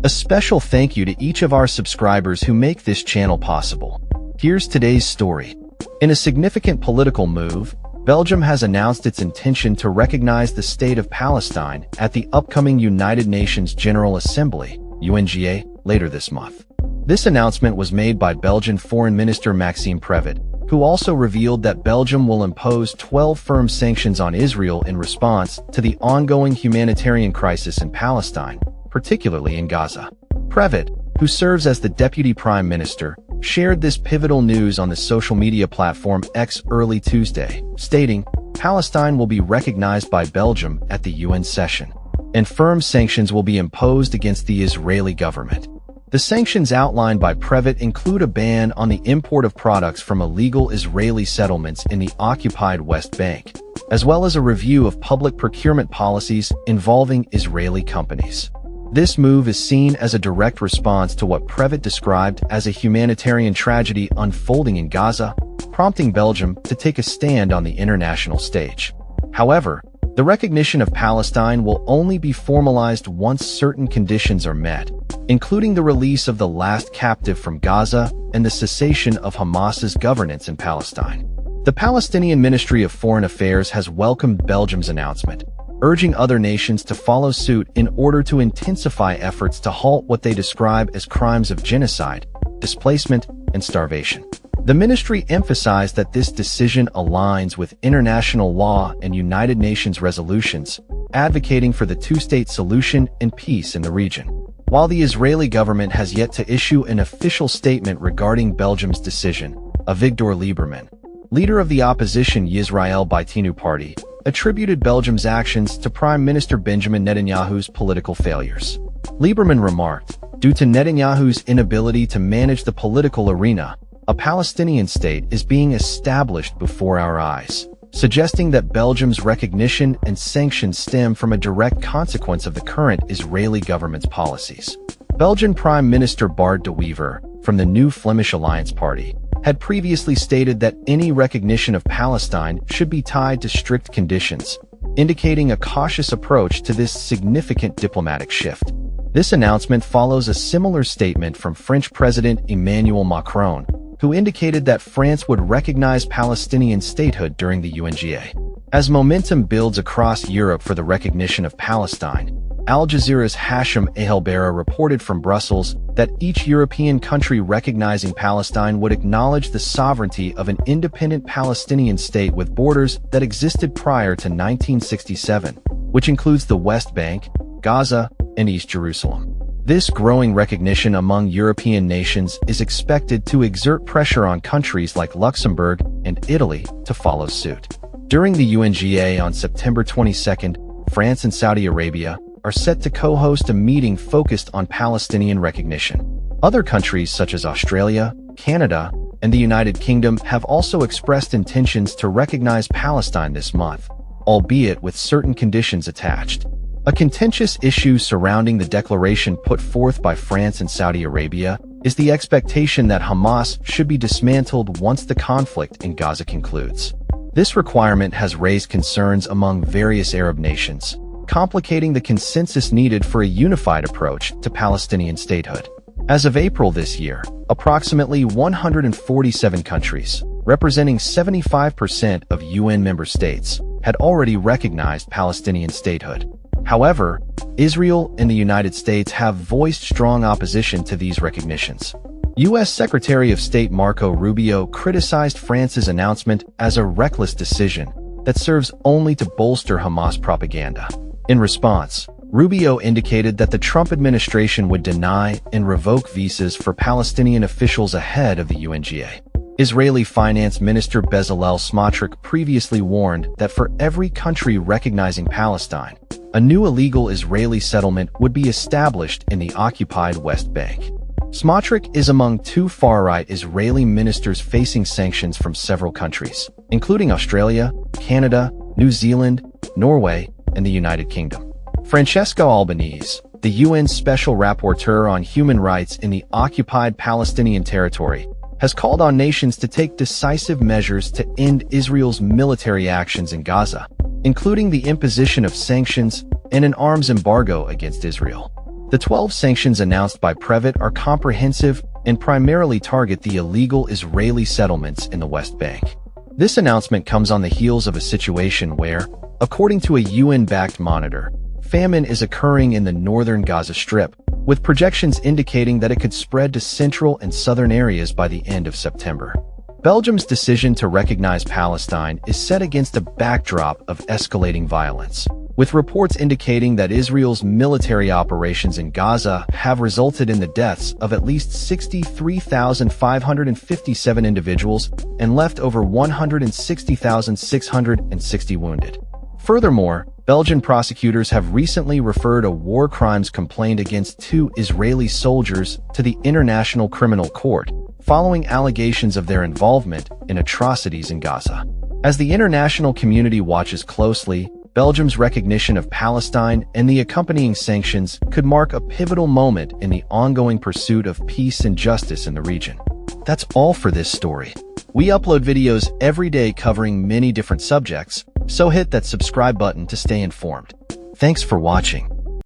A special thank you to each of our subscribers who make this channel possible. Here's today's story. In a significant political move, Belgium has announced its intention to recognize the State of Palestine at the upcoming United Nations General Assembly, UNGA, later this month. This announcement was made by Belgian Foreign Minister Maxime Prevot, who also revealed that Belgium will impose 12 firm sanctions on Israel in response to the ongoing humanitarian crisis in Palestine, particularly in Gaza. Prevot, who serves as the Deputy Prime Minister, shared this pivotal news on the social media platform X early Tuesday, stating, "Palestine will be recognized by Belgium at the UN session, and firm sanctions will be imposed against the Israeli government." The sanctions outlined by Prevot include a ban on the import of products from illegal Israeli settlements in the occupied West Bank, as well as a review of public procurement policies involving Israeli companies. This move is seen as a direct response to what Prevot described as a humanitarian tragedy unfolding in Gaza, prompting Belgium to take a stand on the international stage. However, the recognition of Palestine will only be formalized once certain conditions are met, including the release of the last captive from Gaza and the cessation of Hamas's governance in Palestine. The Palestinian Ministry of Foreign Affairs has welcomed Belgium's announcement, urging other nations to follow suit in order to intensify efforts to halt what they describe as crimes of genocide, displacement, and starvation. The ministry emphasized that this decision aligns with international law and United Nations resolutions, advocating for the two-state solution and peace in the region. While the Israeli government has yet to issue an official statement regarding Belgium's decision, Avigdor Lieberman, leader of the opposition Yisrael Beitenu party, attributed Belgium's actions to Prime Minister Benjamin Netanyahu's political failures. Lieberman remarked, "Due to Netanyahu's inability to manage the political arena, a Palestinian state is being established before our eyes," suggesting that Belgium's recognition and sanctions stem from a direct consequence of the current Israeli government's policies. Belgian Prime Minister Bart de Wever, from the New Flemish Alliance Party, had previously stated that any recognition of Palestine should be tied to strict conditions, indicating a cautious approach to this significant diplomatic shift. This announcement follows a similar statement from French President Emmanuel Macron, who indicated that France would recognize Palestinian statehood during the UNGA. As momentum builds across Europe for the recognition of Palestine, Al Jazeera's Hashim Ehelbera reported from Brussels that each European country recognizing Palestine would acknowledge the sovereignty of an independent Palestinian state with borders that existed prior to 1967, which includes the West Bank, Gaza, and East Jerusalem. This growing recognition among European nations is expected to exert pressure on countries like Luxembourg and Italy to follow suit. During the UNGA on September 22nd, France and Saudi Arabia are set to co-host a meeting focused on Palestinian recognition. Other countries such as Australia, Canada, and the United Kingdom have also expressed intentions to recognize Palestine this month, albeit with certain conditions attached. A contentious issue surrounding the declaration put forth by France and Saudi Arabia is the expectation that Hamas should be dismantled once the conflict in Gaza concludes. This requirement has raised concerns among various Arab nations, complicating the consensus needed for a unified approach to Palestinian statehood. As of April this year, approximately 147 countries, representing 75% of UN member states, had already recognized Palestinian statehood. However, Israel and the United States have voiced strong opposition to these recognitions. U.S. Secretary of State Marco Rubio criticized France's announcement as a reckless decision that serves only to bolster Hamas propaganda. In response, Rubio indicated that the Trump administration would deny and revoke visas for Palestinian officials ahead of the UNGA. Israeli Finance Minister Bezalel Smotrich previously warned that for every country recognizing Palestine, a new illegal Israeli settlement would be established in the occupied West Bank. Smotrich is among two far-right Israeli ministers facing sanctions from several countries, including Australia, Canada, New Zealand, Norway, and the United Kingdom. Francesca Albanese, the UN Special Rapporteur on Human Rights in the occupied Palestinian territory, has called on nations to take decisive measures to end Israel's military actions in Gaza, including the imposition of sanctions and an arms embargo against Israel. The 12 sanctions announced by Prevot are comprehensive and primarily target the illegal Israeli settlements in the West Bank. This announcement comes on the heels of a situation where, according to a UN-backed monitor, famine is occurring in the northern Gaza Strip, with projections indicating that it could spread to central and southern areas by the end of September. Belgium's decision to recognize Palestine is set against a backdrop of escalating violence, with reports indicating that Israel's military operations in Gaza have resulted in the deaths of at least 63,557 individuals and left over 160,660 wounded. Furthermore, Belgian prosecutors have recently referred a war crimes complaint against 2 Israeli soldiers to the International Criminal Court, following allegations of their involvement in atrocities in Gaza. As the international community watches closely, Belgium's recognition of Palestine and the accompanying sanctions could mark a pivotal moment in the ongoing pursuit of peace and justice in the region. That's all for this story. We upload videos every day covering many different subjects, so hit that subscribe button to stay informed. Thanks for watching.